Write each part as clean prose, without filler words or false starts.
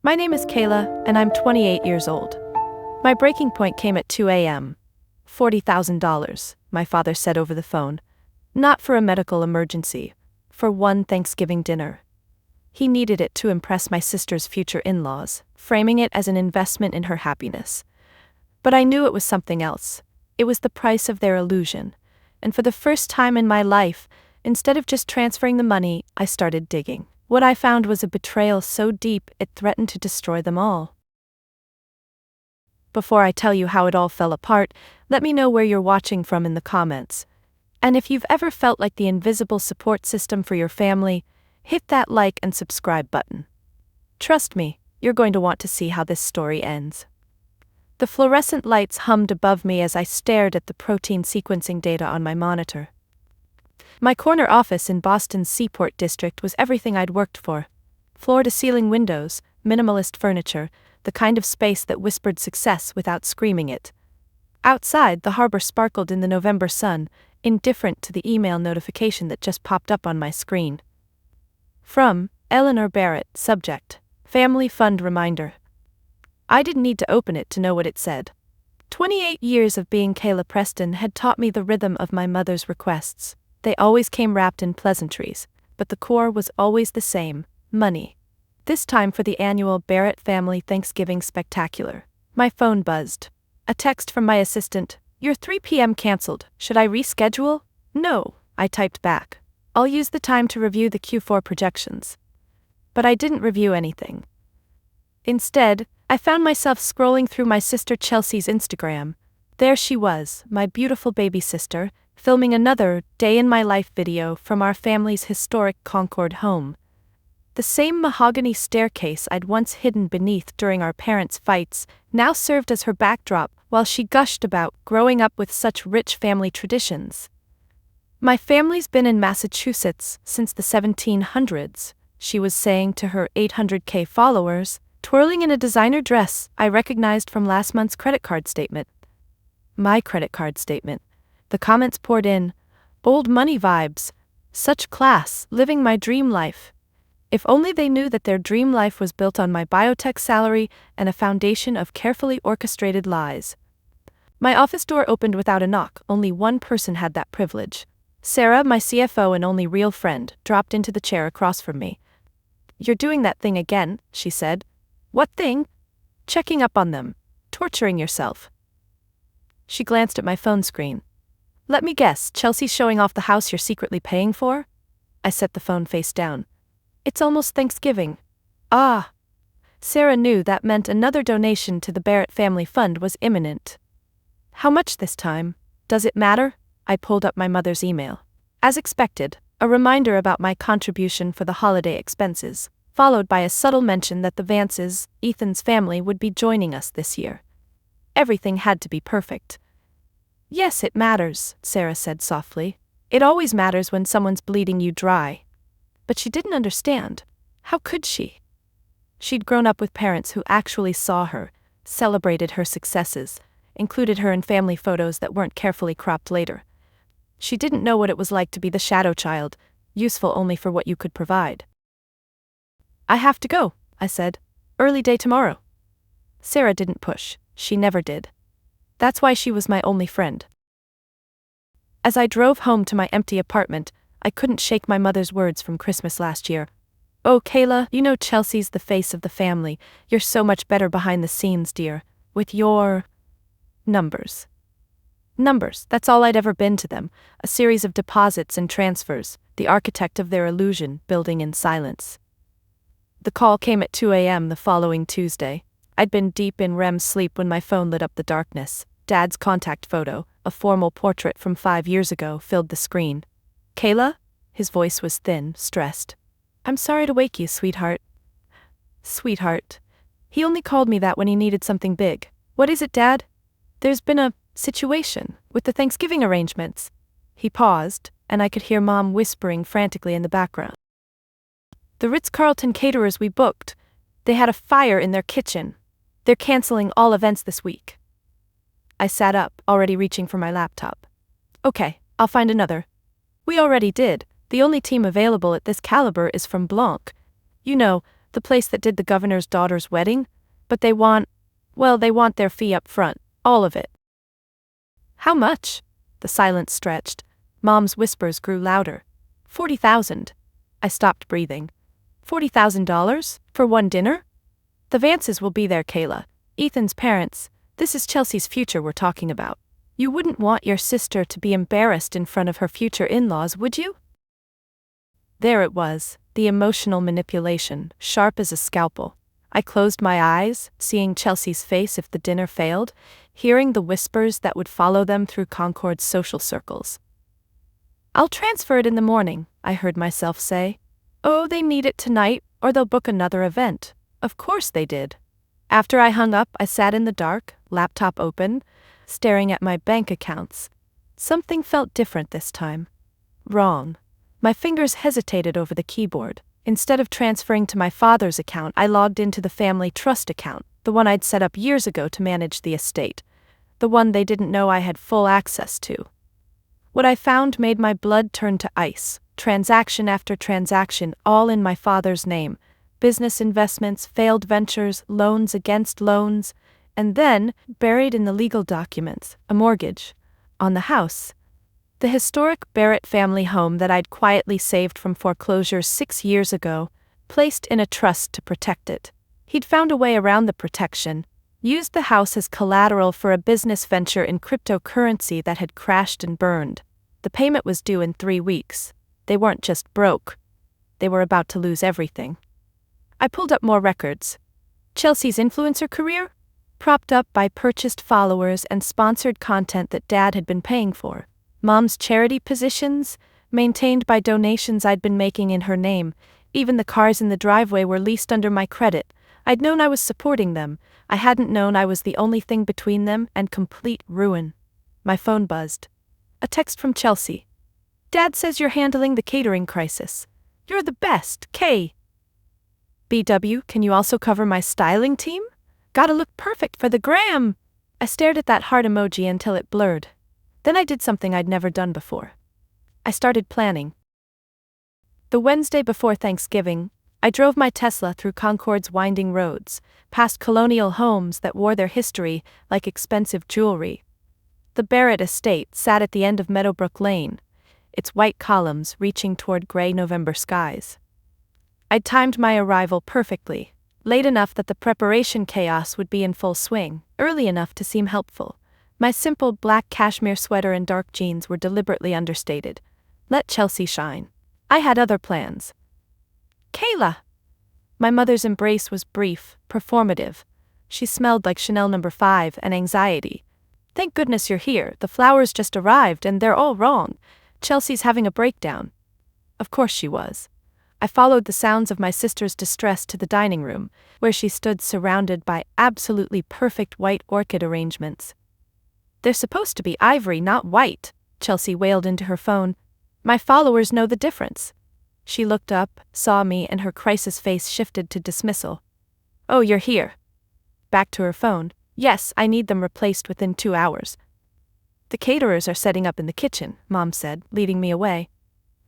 My name is Kayla, and I'm 28 years old. My breaking point came at 2 a.m. $40,000, my father said over the phone. Not for a medical emergency, for one Thanksgiving dinner. He needed it to impress my sister's future in-laws, framing it as an investment in her happiness. But I knew it was something else. It was the price of their illusion. And for the first time in my life, instead of just transferring the money, I started digging. What I found was a betrayal so deep it threatened to destroy them all. Before I tell you how it all fell apart, let me know where you're watching from in the comments. And if you've ever felt like the invisible support system for your family, hit that like and subscribe button. Trust me, you're going to want to see how this story ends. The fluorescent lights hummed above me as I stared at the protein sequencing data on my monitor. My corner office in Boston's Seaport District was everything I'd worked for. Floor-to-ceiling windows, minimalist furniture, the kind of space that whispered success without screaming it. Outside, the harbor sparkled in the November sun, indifferent to the email notification that just popped up on my screen. From Eleanor Barrett, subject, Family Fund Reminder. I didn't need to open it to know what it said. 28 years of being Kayla Preston had taught me the rhythm of my mother's requests. They always came wrapped in pleasantries, but the core was always the same: money. This time for the annual Barrett Family Thanksgiving Spectacular. My phone buzzed. A text from my assistant: "Your 3 p.m. canceled. Should I reschedule?" "No," I typed back. "I'll use the time to review the Q4 projections." But I didn't review anything. Instead, I found myself scrolling through my sister Chelsea's Instagram. There she was, my beautiful baby sister, filming another day-in-my-life video from our family's historic Concord home. The same mahogany staircase I'd once hidden beneath during our parents' fights now served as her backdrop while she gushed about growing up with such rich family traditions. "My family's been in Massachusetts since the 1700s, she was saying to her 800K followers, twirling in a designer dress I recognized from last month's credit card statement. My credit card statement. The comments poured in. Old money vibes. Such class, living my dream life. If only they knew that their dream life was built on my biotech salary and a foundation of carefully orchestrated lies. My office door opened without a knock. Only one person had that privilege. Sarah, my CFO and only real friend, dropped into the chair across from me. "You're doing that thing again," she said. "What thing?" "Checking up on them. Torturing yourself." She glanced at my phone screen. "Let me guess, Chelsea's showing off the house you're secretly paying for?" I set the phone face down. "It's almost Thanksgiving." "Ah." Sarah knew that meant another donation to the Barrett Family Fund was imminent. "How much this time? Does it matter?" I pulled up my mother's email. As expected, a reminder about my contribution for the holiday expenses, followed by a subtle mention that the Vances, Ethan's family, would be joining us this year. Everything had to be perfect. "Yes, it matters," Sarah said softly. "It always matters when someone's bleeding you dry." But she didn't understand. How could she? She'd grown up with parents who actually saw her, celebrated her successes, included her in family photos that weren't carefully cropped later. She didn't know what it was like to be the shadow child, useful only for what you could provide. "I have to go," I said. "Early day tomorrow." Sarah didn't push. She never did. That's why she was my only friend. As I drove home to my empty apartment, I couldn't shake my mother's words from Christmas last year. "Oh, Kayla, you know Chelsea's the face of the family. You're so much better behind the scenes, dear. With your numbers." Numbers, that's all I'd ever been to them, a series of deposits and transfers, the architect of their illusion building in silence. The call came at 2 a.m. the following Tuesday. I'd been deep in REM sleep when my phone lit up the darkness. Dad's contact photo, a formal portrait from 5 years ago, filled the screen. "Kayla?" His voice was thin, stressed. "I'm sorry to wake you, sweetheart." Sweetheart. He only called me that when he needed something big. "What is it, Dad?" "There's been a situation with the Thanksgiving arrangements." He paused, and I could hear Mom whispering frantically in the background. "The Ritz-Carlton caterers we booked, they had a fire in their kitchen. They're canceling all events this week." I sat up, already reaching for my laptop. "Okay, I'll find another." "We already did. The only team available at this caliber is from Blanc. You know, the place that did the governor's daughter's wedding, but they want their fee up front, all of it. How much? The silence stretched. Mom's whispers grew louder. 40,000. I stopped breathing. $40,000? For one dinner? The Vances will be there, Kayla. Ethan's parents. This is Chelsea's future we're talking about. You wouldn't want your sister to be embarrassed in front of her future in-laws, would you? There it was, the emotional manipulation, sharp as a scalpel. I closed my eyes, seeing Chelsea's face if the dinner failed, hearing the whispers that would follow them through Concord's social circles. I'll transfer it in the morning, I heard myself say. Oh, they need it tonight, or they'll book another event. Of course they did. After I hung up, I sat in the dark, laptop open, staring at my bank accounts. Something felt different this time. Wrong. My fingers hesitated over the keyboard. Instead of transferring to my father's account, I logged into the family trust account, the one I'd set up years ago to manage the estate. The one they didn't know I had full access to. What I found made my blood turn to ice. Transaction after transaction, all in my father's name. Business investments, failed ventures, loans against loans, and then, buried in the legal documents, a mortgage. On the house. The historic Barrett family home that I'd quietly saved from foreclosure 6 years ago, placed in a trust to protect it. He'd found a way around the protection, used the house as collateral for a business venture in cryptocurrency that had crashed and burned. The payment was due in 3 weeks. They weren't just broke. They were about to lose everything. I pulled up more records. Chelsea's influencer career? Propped up by purchased followers and sponsored content that Dad had been paying for. Mom's charity positions? Maintained by donations I'd been making in her name. Even the cars in the driveway were leased under my credit. I'd known I was supporting them. I hadn't known I was the only thing between them and complete ruin. My phone buzzed. A text from Chelsea. Dad says you're handling the catering crisis. You're the best, K. BW, can you also cover my styling team? Gotta look perfect for the gram. I stared at that heart emoji until it blurred. Then I did something I'd never done before. I started planning. The Wednesday before Thanksgiving, I drove my Tesla through Concord's winding roads, past colonial homes that wore their history like expensive jewelry. The Barrett estate sat at the end of Meadowbrook Lane, its white columns reaching toward gray November skies. I'd timed my arrival perfectly, late enough that the preparation chaos would be in full swing, early enough to seem helpful. My simple black cashmere sweater and dark jeans were deliberately understated. Let Chelsea shine. I had other plans. Kayla! My mother's embrace was brief, performative. She smelled like Chanel No. 5 and anxiety. Thank goodness you're here, the flowers just arrived and they're all wrong. Chelsea's having a breakdown. Of course she was. I followed the sounds of my sister's distress to the dining room, where she stood surrounded by absolutely perfect white orchid arrangements. They're supposed to be ivory, not white, Chelsea wailed into her phone. My followers know the difference. She looked up, saw me, and her crisis face shifted to dismissal. Oh, you're here. Back to her phone. Yes, I need them replaced within 2 hours. The caterers are setting up in the kitchen, Mom said, leading me away.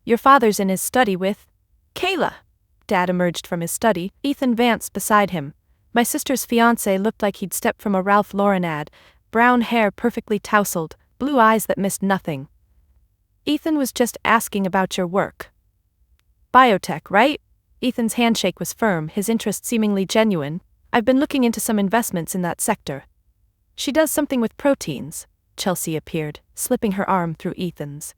Your father's in his study with Kayla. Dad emerged from his study, Ethan Vance beside him. My sister's fiancé looked like he'd stepped from a Ralph Lauren ad, brown hair perfectly tousled, blue eyes that missed nothing. Ethan was just asking about your work. Biotech, right? Ethan's handshake was firm, his interest seemingly genuine. I've been looking into some investments in that sector. She does something with proteins. Chelsea appeared, slipping her arm through Ethan's.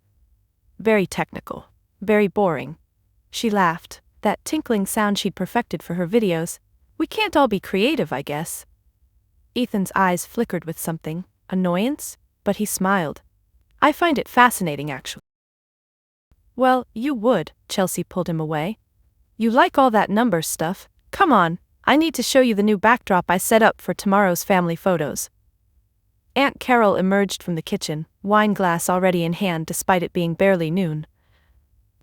Very technical. Very boring. She laughed, that tinkling sound she'd perfected for her videos. We can't all be creative, I guess. Ethan's eyes flickered with something, annoyance, but he smiled. I find it fascinating, actually. Well, you would, Chelsea pulled him away. You like all that numbers stuff. Come on, I need to show you the new backdrop I set up for tomorrow's family photos. Aunt Carol emerged from the kitchen, wine glass already in hand despite it being barely noon.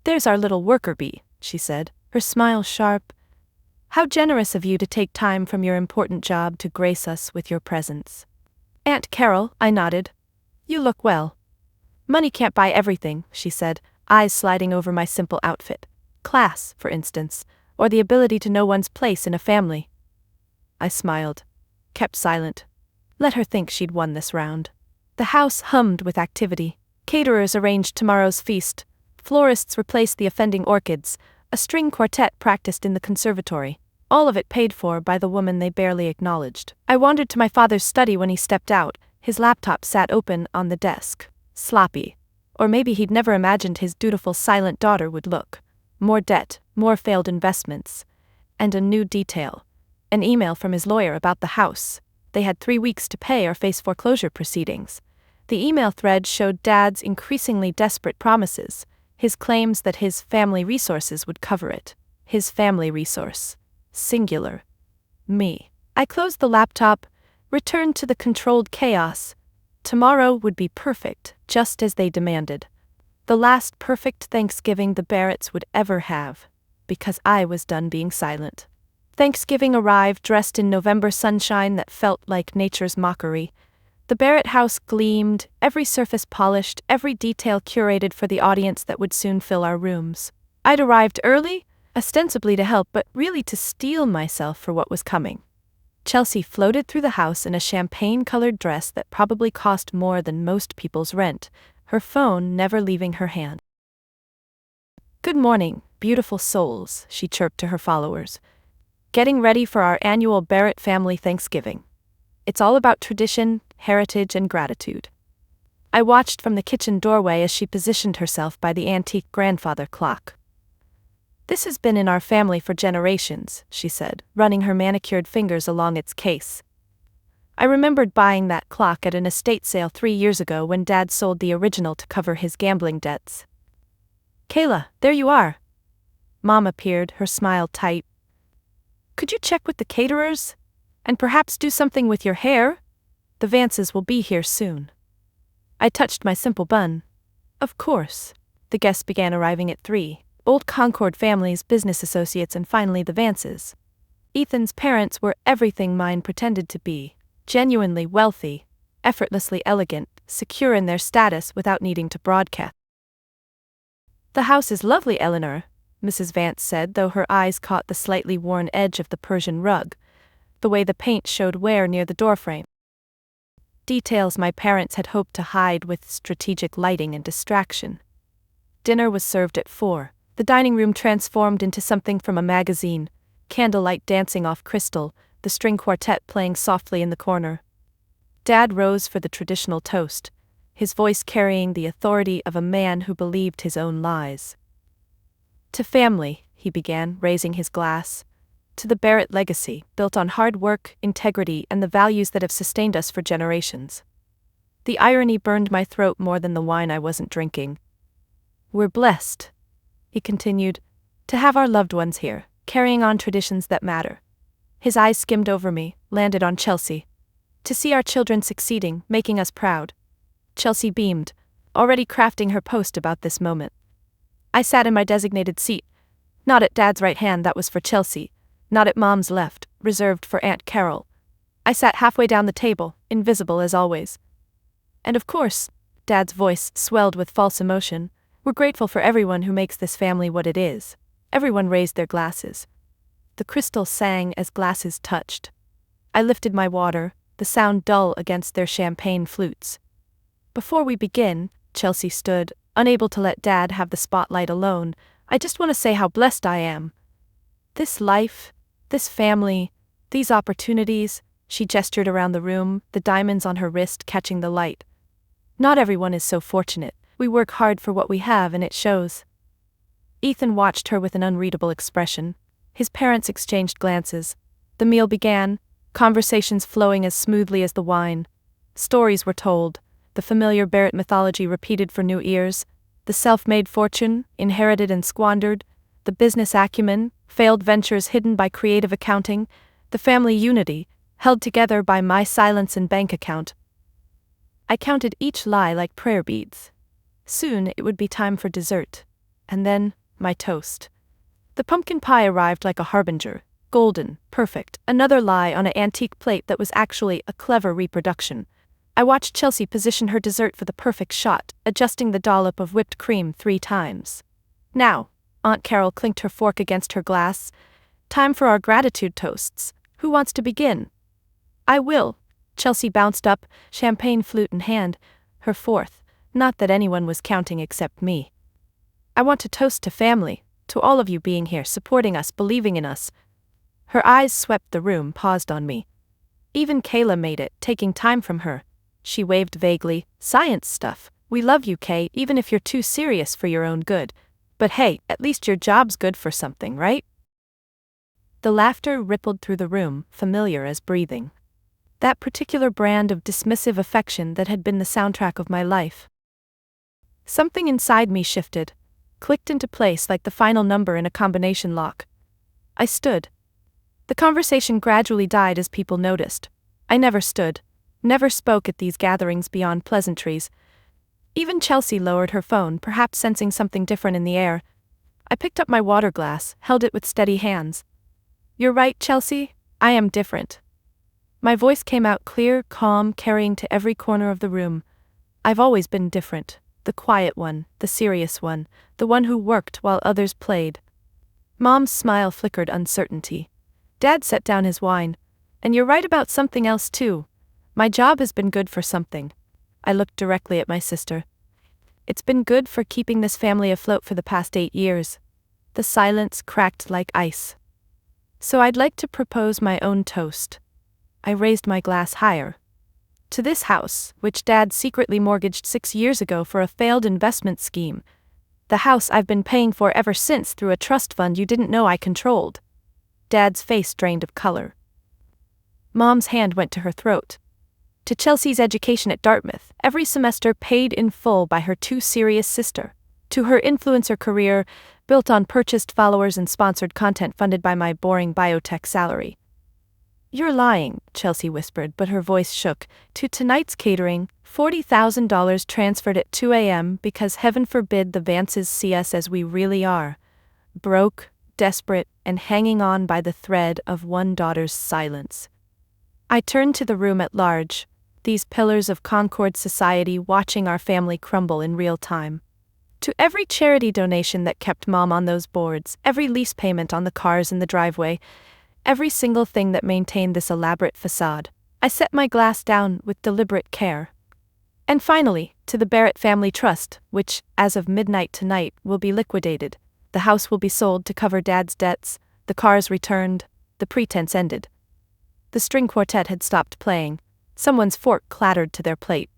There's our little worker bee, she said, her smile sharp. How generous of you to take time from your important job to grace us with your presence. Aunt Carol, I nodded. You look well. Money can't buy everything, she said, eyes sliding over my simple outfit. Class, for instance, or the ability to know one's place in a family. I smiled, kept silent. Let her think she'd won this round. The house hummed with activity. Caterers arranged tomorrow's feast, florists replaced the offending orchids, a string quartet practiced in the conservatory, all of it paid for by the woman they barely acknowledged. I wandered to my father's study when he stepped out. His laptop sat open on the desk, sloppy. Or maybe he'd never imagined his dutiful silent daughter would look. More debt, more failed investments. And a new detail. An email from his lawyer about the house. They had 3 weeks to pay or face foreclosure proceedings. The email thread showed Dad's increasingly desperate promises, his claims that his family resources would cover it. His family resource. Singular. Me. I closed the laptop, returned to the controlled chaos. Tomorrow would be perfect, just as they demanded. The last perfect Thanksgiving the Barretts would ever have, because I was done being silent. Thanksgiving arrived dressed in November sunshine that felt like nature's mockery. The Barrett house gleamed, every surface polished, every detail curated for the audience that would soon fill our rooms. I'd arrived early, ostensibly to help, but really to steel myself for what was coming. Chelsea floated through the house in a champagne-colored dress that probably cost more than most people's rent, her phone never leaving her hand. "Good morning, beautiful souls," she chirped to her followers. "Getting ready for our annual Barrett family Thanksgiving. It's all about tradition, heritage, and gratitude." I watched from the kitchen doorway as she positioned herself by the antique grandfather clock. "This has been in our family for generations," she said, running her manicured fingers along its case. I remembered buying that clock at an estate sale 3 years ago when Dad sold the original to cover his gambling debts. "Kayla, there you are." Mom appeared, her smile tight. "Could you check with the caterers? And perhaps do something with your hair? The Vances will be here soon." I touched my simple bun. "Of course." The guests began arriving at 3. Old Concord families, business associates, and finally the Vances. Ethan's parents were everything mine pretended to be. Genuinely wealthy, effortlessly elegant, secure in their status without needing to broadcast. "The house is lovely, Eleanor," Mrs. Vance said, though her eyes caught the slightly worn edge of the Persian rug, the way the paint showed wear near the doorframe. Details my parents had hoped to hide with strategic lighting and distraction. Dinner was served at 4. The dining room transformed into something from a magazine, candlelight dancing off crystal, the string quartet playing softly in the corner. Dad rose for the traditional toast, his voice carrying the authority of a man who believed his own lies. "To family," he began, raising his glass. "To the Barrett legacy, built on hard work, integrity, and the values that have sustained us for generations." The irony burned my throat more than the wine I wasn't drinking. "We're blessed," he continued, "to have our loved ones here, carrying on traditions that matter." His eyes skimmed over me, landed on Chelsea. "To see our children succeeding, making us proud." Chelsea beamed, already crafting her post about this moment. I sat in my designated seat, not at Dad's right hand, that was for Chelsea, not at Mom's left, reserved for Aunt Carol. I sat halfway down the table, invisible as always. "And of course," Dad's voice swelled with false emotion, "we're grateful for everyone who makes this family what it is." Everyone raised their glasses. The crystal sang as glasses touched. I lifted my water, the sound dull against their champagne flutes. "Before we begin," Chelsea stood, unable to let Dad have the spotlight alone, "I just want to say how blessed I am. This life, this family, these opportunities," she gestured around the room, the diamonds on her wrist catching the light. "Not everyone is so fortunate. We work hard for what we have and it shows." Ethan watched her with an unreadable expression. His parents exchanged glances. The meal began, conversations flowing as smoothly as the wine. Stories were told, the familiar Barrett mythology repeated for new ears, the self-made fortune, inherited and squandered, the business acumen, failed ventures hidden by creative accounting, the family unity, held together by my silence and bank account. I counted each lie like prayer beads. Soon it would be time for dessert. And then, my toast. The pumpkin pie arrived like a harbinger, golden, perfect, another lie on an antique plate that was actually a clever reproduction. I watched Chelsea position her dessert for the perfect shot, adjusting the dollop of whipped cream 3 times. "Now," Aunt Carol clinked her fork against her glass, time for our gratitude toasts. Who wants to begin? I will. Chelsea bounced up, champagne flute in hand, her fourth, not that anyone was counting except me. I want to toast to family, to all of you being here, supporting us, believing in us. Her eyes swept the room, paused on me. Even Kayla made it, taking time from her. She waved vaguely. Science stuff. We love you, Kay, even if you're too serious for your own good. But hey, at least your job's good for something, right? The laughter rippled through the room, familiar as breathing. That particular brand of dismissive affection that had been the soundtrack of my life. Something inside me shifted, clicked into place like the final number in a combination lock. I stood. The conversation gradually died as people noticed. I never stood, never spoke at these gatherings beyond pleasantries. Even Chelsea lowered her phone, perhaps sensing something different in the air. I picked up my water glass, held it with steady hands. You're right, Chelsea, I am different. My voice came out clear, calm, carrying to every corner of the room. I've always been different, the quiet one, the serious one, the one who worked while others played. Mom's smile flickered uncertainty. Dad set down his wine. And you're right about something else too. My job has been good for something. I looked directly at my sister. It's been good for keeping this family afloat for the past 8 years. The silence cracked like ice. So I'd like to propose my own toast. I raised my glass higher. To this house, which Dad secretly mortgaged 6 years ago for a failed investment scheme. The house I've been paying for ever since through a trust fund you didn't know I controlled. Dad's face drained of color. Mom's hand went to her throat. To Chelsea's education at Dartmouth, every semester paid in full by her too serious sister. To her influencer career, built on purchased followers and sponsored content funded by my boring biotech salary. You're lying, Chelsea whispered, but her voice shook. To tonight's catering, $40,000 transferred at 2 a.m. because heaven forbid the Vances see us as we really are. Broke, desperate, and hanging on by the thread of one daughter's silence. I turned to the room at large, these pillars of Concord society watching our family crumble in real time. To every charity donation that kept Mom on those boards, every lease payment on the cars in the driveway, every single thing that maintained this elaborate facade, I set my glass down with deliberate care. And finally, to the Barrett Family Trust, which, as of midnight tonight, will be liquidated. The house will be sold to cover Dad's debts, the cars returned, the pretense ended. The string quartet had stopped playing. Someone's fork clattered to their plate.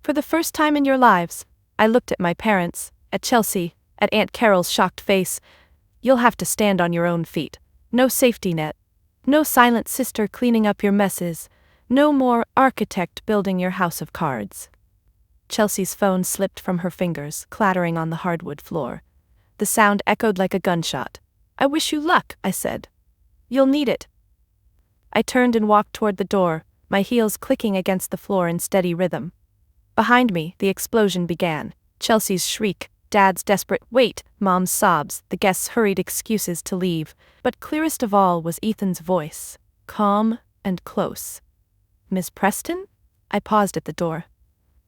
For the first time in your lives, I looked at my parents, at Chelsea, at Aunt Carol's shocked face. You'll have to stand on your own feet. No safety net. No silent sister cleaning up your messes. No more architect building your house of cards. Chelsea's phone slipped from her fingers, clattering on the hardwood floor. The sound echoed like a gunshot. I wish you luck, I said. You'll need it. I turned and walked toward the door, my heels clicking against the floor in steady rhythm. Behind me, the explosion began. Chelsea's shriek, Dad's desperate wait, Mom's sobs, the guests' hurried excuses to leave. But clearest of all was Ethan's voice, calm and close. Miss Preston? I paused at the door.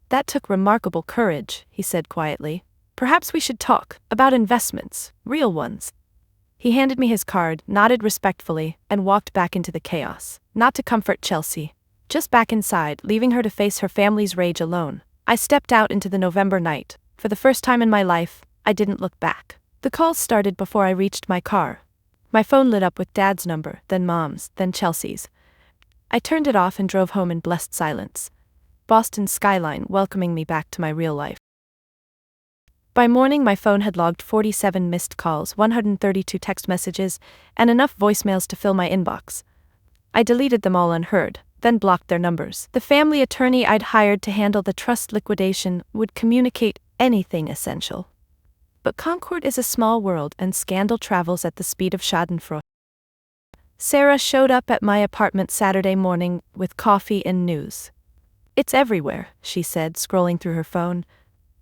That took remarkable courage, he said quietly. Perhaps we should talk about investments, real ones. He handed me his card, nodded respectfully, and walked back into the chaos. Not to comfort Chelsea. Just back inside, leaving her to face her family's rage alone. I stepped out into the November night. For the first time in my life, I didn't look back. The calls started before I reached my car. My phone lit up with Dad's number, then Mom's, then Chelsea's. I turned it off and drove home in blessed silence. Boston's skyline welcoming me back to my real life. By morning, my phone had logged 47 missed calls, 132 text messages, and enough voicemails to fill my inbox. I deleted them all unheard, then blocked their numbers. The family attorney I'd hired to handle the trust liquidation would communicate anything essential. But Concord is a small world and scandal travels at the speed of schadenfreude. Sarah showed up at my apartment Saturday morning with coffee and news. It's everywhere, she said, scrolling through her phone.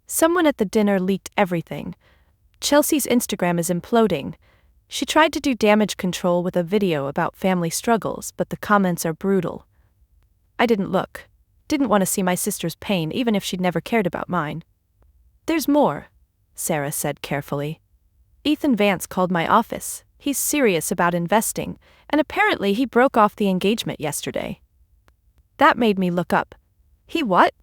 Someone at the dinner leaked everything. Chelsea's Instagram is imploding. She tried to do damage control with a video about family struggles, but the comments are brutal. I didn't look. Didn't want to see my sister's pain, even if she'd never cared about mine. There's more, Sarah said carefully. Ethan Vance called my office. He's serious about investing, and apparently he broke off the engagement yesterday. That made me look up. He what?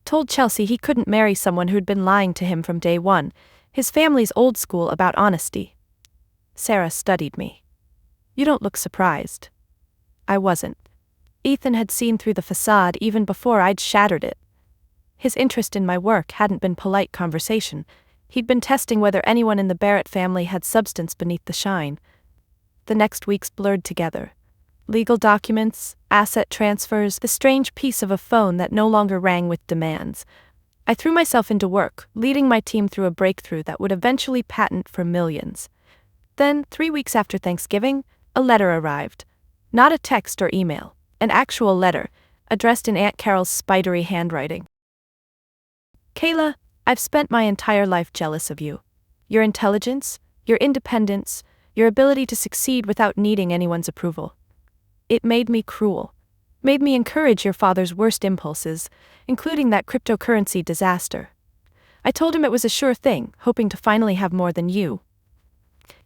Told Chelsea he couldn't marry someone who'd been lying to him from day one. His family's old school about honesty. Sarah studied me. You don't look surprised. I wasn't. Ethan had seen through the facade even before I'd shattered it. His interest in my work hadn't been polite conversation. He'd been testing whether anyone in the Barrett family had substance beneath the shine. The next weeks blurred together. Legal documents, asset transfers, the strange piece of a phone that no longer rang with demands. I threw myself into work, leading my team through a breakthrough that would eventually patent for millions. Then, 3 weeks after Thanksgiving, a letter arrived. Not a text or email, an actual letter, addressed in Aunt Carol's spidery handwriting. Kayla, I've spent my entire life jealous of you. Your intelligence, your independence, your ability to succeed without needing anyone's approval. It made me cruel. Made me encourage your father's worst impulses, including that cryptocurrency disaster. I told him it was a sure thing, hoping to finally have more than you.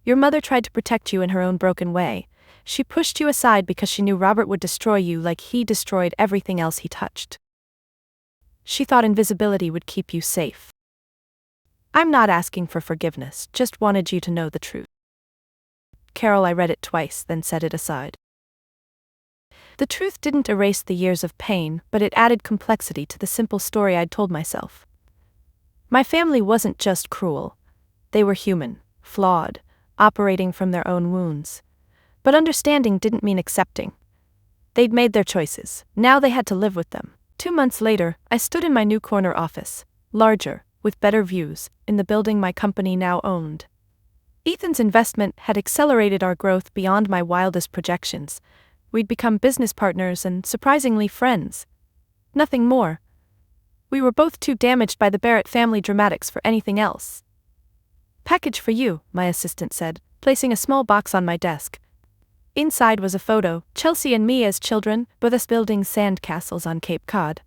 Your mother tried to protect you in her own broken way. She pushed you aside because she knew Robert would destroy you like he destroyed everything else he touched. She thought invisibility would keep you safe. I'm not asking for forgiveness, just wanted you to know the truth. Carol, I read it twice, then set it aside. The truth didn't erase the years of pain, but it added complexity to the simple story I'd told myself. My family wasn't just cruel. They were human, flawed, operating from their own wounds. But understanding didn't mean accepting. They'd made their choices, now they had to live with them. 2 months later, I stood in my new corner office, larger, with better views, in the building my company now owned. Ethan's investment had accelerated our growth beyond my wildest projections. We'd become business partners and, surprisingly, friends. Nothing more. We were both too damaged by the Barrett family dramatics for anything else. Package for you, my assistant said, placing a small box on my desk. Inside was a photo, Chelsea and me as children, with us building sand castles on Cape Cod.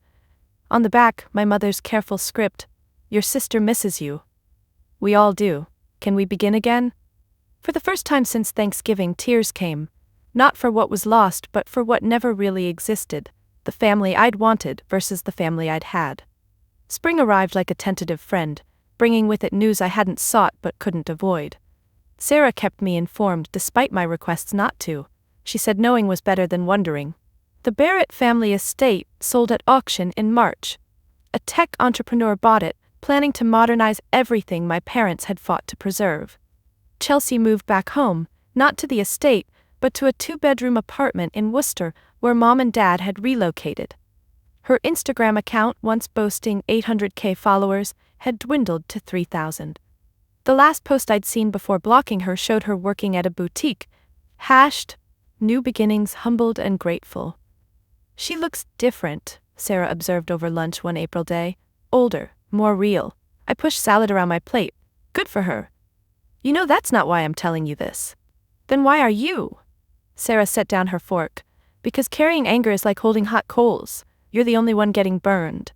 On the back, my mother's careful script, "Your sister misses you." We all do. Can we begin again? For the first time since Thanksgiving, tears came. Not for what was lost, but for what never really existed. The family I'd wanted versus the family I'd had. Spring arrived like a tentative friend, bringing with it news I hadn't sought but couldn't avoid. Sarah kept me informed despite my requests not to. She said knowing was better than wondering. The Barrett family estate sold at auction in March. A tech entrepreneur bought it, planning to modernize everything my parents had fought to preserve. Chelsea moved back home, not to the estate, but to a 2-bedroom apartment in Worcester where Mom and Dad had relocated. Her Instagram account, once boasting 800K followers, had dwindled to 3,000. The last post I'd seen before blocking her showed her working at a boutique, hashed, "New beginnings, humbled and grateful." She looks different, Sarah observed over lunch one April day. Older, more real. I pushed salad around my plate. Good for her. You know that's not why I'm telling you this. Then why are you? Sarah set down her fork. Because carrying anger is like holding hot coals. You're the only one getting burned.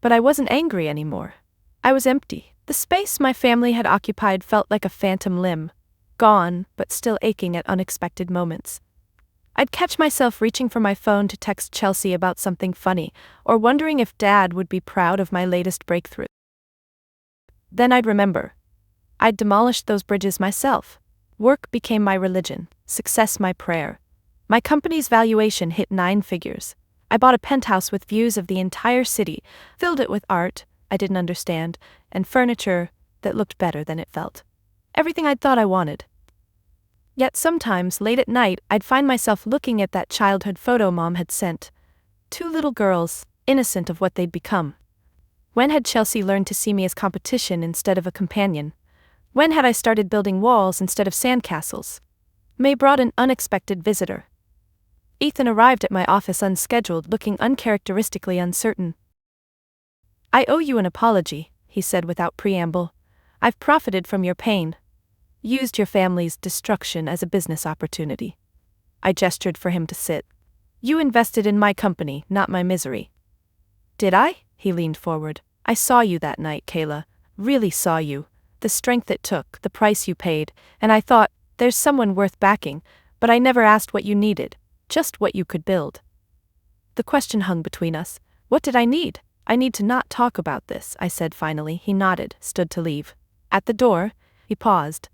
But I wasn't angry anymore. I was empty. The space my family had occupied felt like a phantom limb. Gone, but still aching at unexpected moments. I'd catch myself reaching for my phone to text Chelsea about something funny, or wondering if Dad would be proud of my latest breakthrough. Then I'd remember. I'd demolished those bridges myself. Work became my religion, success my prayer. My company's valuation hit 9 figures. I bought a penthouse with views of the entire city, filled it with art I didn't understand, and furniture that looked better than it felt. Everything I'd thought I wanted. Yet sometimes, late at night, I'd find myself looking at that childhood photo Mom had sent. 2 little girls, innocent of what they'd become. When had Chelsea learned to see me as competition instead of a companion? When had I started building walls instead of sandcastles? May brought an unexpected visitor. Ethan arrived at my office unscheduled, looking uncharacteristically uncertain. "I owe you an apology," he said without preamble. "I've profited from your pain. Used your family's destruction as a business opportunity." I gestured for him to sit. "You invested in my company, not my misery." "Did I?" He leaned forward. "I saw you that night, Kayla. Really saw you. The strength it took, the price you paid, and I thought, There's someone worth backing, but I never asked what you needed, just what you could build. The question hung between us. What did I need? I need to not talk about this, I said finally. He nodded, stood to leave. At the door, he paused.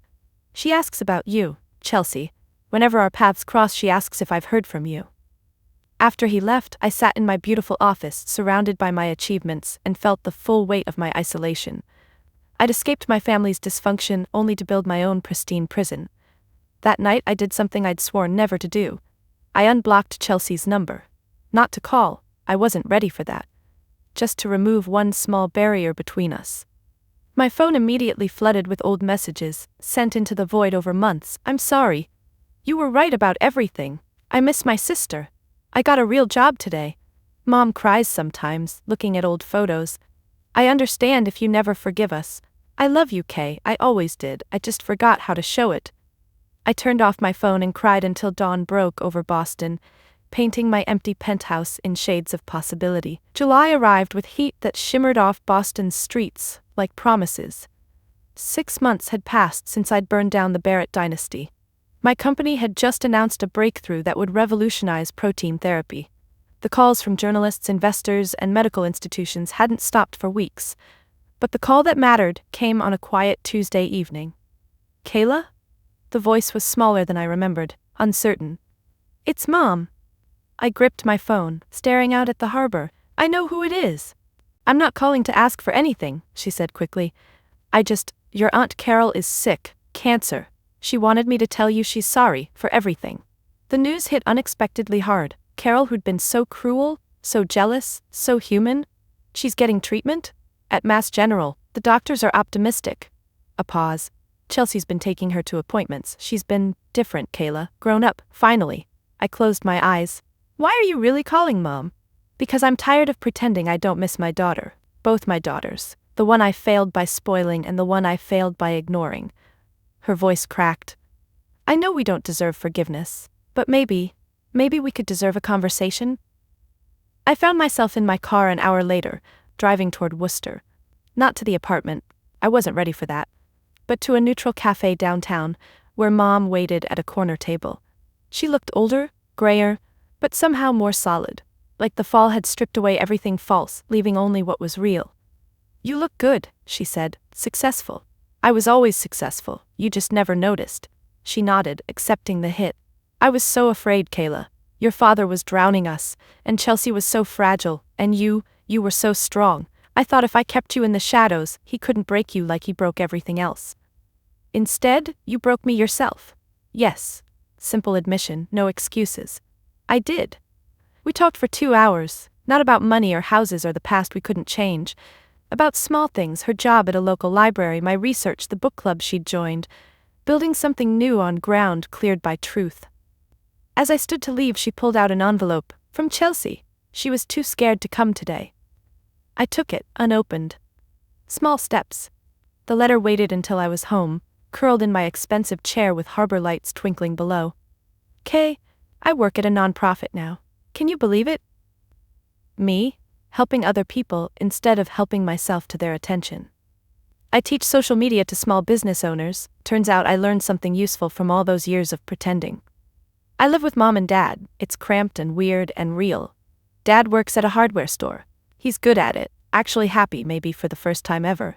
She asks about you, Chelsea. Whenever our paths cross, she asks if I've heard from you. After he left, I sat in my beautiful office, surrounded by my achievements, and felt the full weight of my isolation. I'd escaped my family's dysfunction only to build my own pristine prison. That night I did something I'd sworn never to do. I unblocked Chelsea's number. Not to call, I wasn't ready for that. Just to remove one small barrier between us. My phone immediately flooded with old messages, sent into the void over months. I'm sorry. You were right about everything. I miss my sister. I got a real job today. Mom cries sometimes, looking at old photos. I understand if you never forgive us. I love you, Kay. I always did. I just forgot how to show it. I turned off my phone and cried until dawn broke over Boston, painting my empty penthouse in shades of possibility. July arrived with heat that shimmered off Boston's streets, like promises. 6 months had passed since I'd burned down the Barrett dynasty. My company had just announced a breakthrough that would revolutionize protein therapy. The calls from journalists, investors, and medical institutions hadn't stopped for weeks. But the call that mattered came on a quiet Tuesday evening. Kayla? The voice was smaller than I remembered, uncertain. It's Mom. I gripped my phone, staring out at the harbor. I know who it is. I'm not calling to ask for anything, she said quickly. Your Aunt Carol is sick, cancer. She wanted me to tell you she's sorry for everything. The news hit unexpectedly hard. Carol, who'd been so cruel, so jealous, so human. She's getting treatment? At Mass General, the doctors are optimistic. A pause. Chelsea's been taking her to appointments. She's been different, Kayla. Grown up, finally. I closed my eyes. Why are you really calling, Mom? Because I'm tired of pretending I don't miss my daughter. Both my daughters. The one I failed by spoiling and the one I failed by ignoring. Her voice cracked. I know we don't deserve forgiveness, but maybe we could deserve a conversation? I found myself in my car an hour later, driving toward Worcester. Not to the apartment. I wasn't ready for that. But to a neutral cafe downtown, where Mom waited at a corner table. She looked older, grayer, but somehow more solid, like the fall had stripped away everything false, leaving only what was real. You look good, she said, successful. I was always successful, you just never noticed. She nodded, accepting the hit. I was so afraid, Kayla. Your father was drowning us, and Chelsea was so fragile, and you were so strong. I thought if I kept you in the shadows, he couldn't break you like he broke everything else. Instead, you broke me yourself. Yes. Simple admission, no excuses. I did. We talked for 2 hours, not about money or houses or the past we couldn't change. About small things, her job at a local library, my research, the book club she'd joined, building something new on ground cleared by truth. As I stood to leave, she pulled out an envelope, from Chelsea. She was too scared to come today. I took it, unopened. Small steps. The letter waited until I was home, curled in my expensive chair with harbor lights twinkling below. Kay, I work at a nonprofit now. Can you believe it? Me? Helping other people instead of helping myself to their attention. I teach social media to small business owners. Turns out I learned something useful from all those years of pretending. I live with Mom and Dad. It's cramped and weird and real. Dad works at a hardware store. He's good at it, actually happy maybe for the first time ever.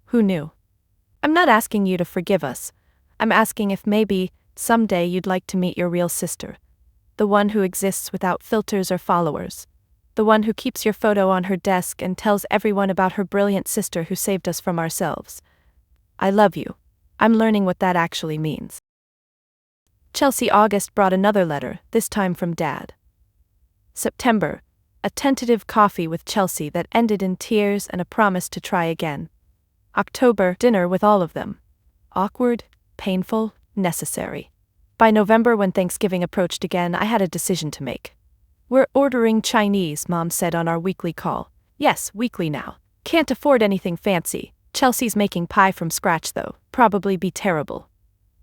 Who knew? I'm not asking you to forgive us. I'm asking if maybe, someday you'd like to meet your real sister. The one who exists without filters or followers. The one who keeps your photo on her desk and tells everyone about her brilliant sister who saved us from ourselves. I love you. I'm learning what that actually means. Chelsea. August brought another letter, this time from Dad. September. A tentative coffee with Chelsea that ended in tears and a promise to try again. October. Dinner with all of them. Awkward, painful, necessary. By November, when Thanksgiving approached again, I had a decision to make. We're ordering Chinese, Mom said on our weekly call. Yes, weekly now. Can't afford anything fancy. Chelsea's making pie from scratch though. Probably be terrible.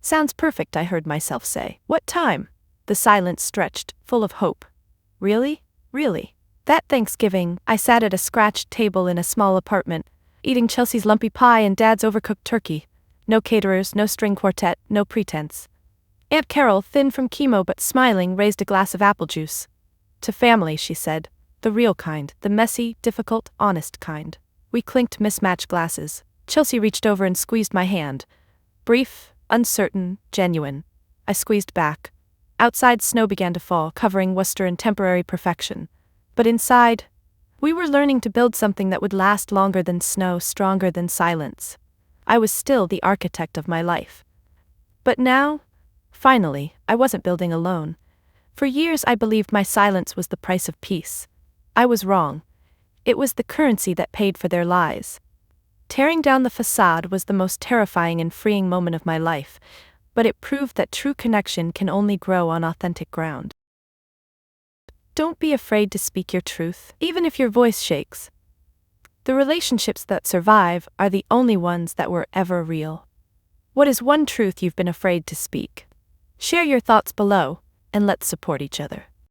Sounds perfect, I heard myself say. What time? The silence stretched, full of hope. Really? Really? That Thanksgiving, I sat at a scratched table in a small apartment, eating Chelsea's lumpy pie and Dad's overcooked turkey. No caterers, no string quartet, no pretense. Aunt Carol, thin from chemo but smiling, raised a glass of apple juice. To family, she said. The real kind, the messy, difficult, honest kind. We clinked mismatched glasses. Chelsea reached over and squeezed my hand. Brief, uncertain, genuine. I squeezed back. Outside, snow began to fall, covering Worcester in temporary perfection. But inside, we were learning to build something that would last longer than snow, stronger than silence. I was still the architect of my life. But now, finally, I wasn't building alone. For years I believed my silence was the price of peace. I was wrong. It was the currency that paid for their lies. Tearing down the facade was the most terrifying and freeing moment of my life, but it proved that true connection can only grow on authentic ground. Don't be afraid to speak your truth, even if your voice shakes. The relationships that survive are the only ones that were ever real. What is one truth you've been afraid to speak? Share your thoughts below, and let's support each other.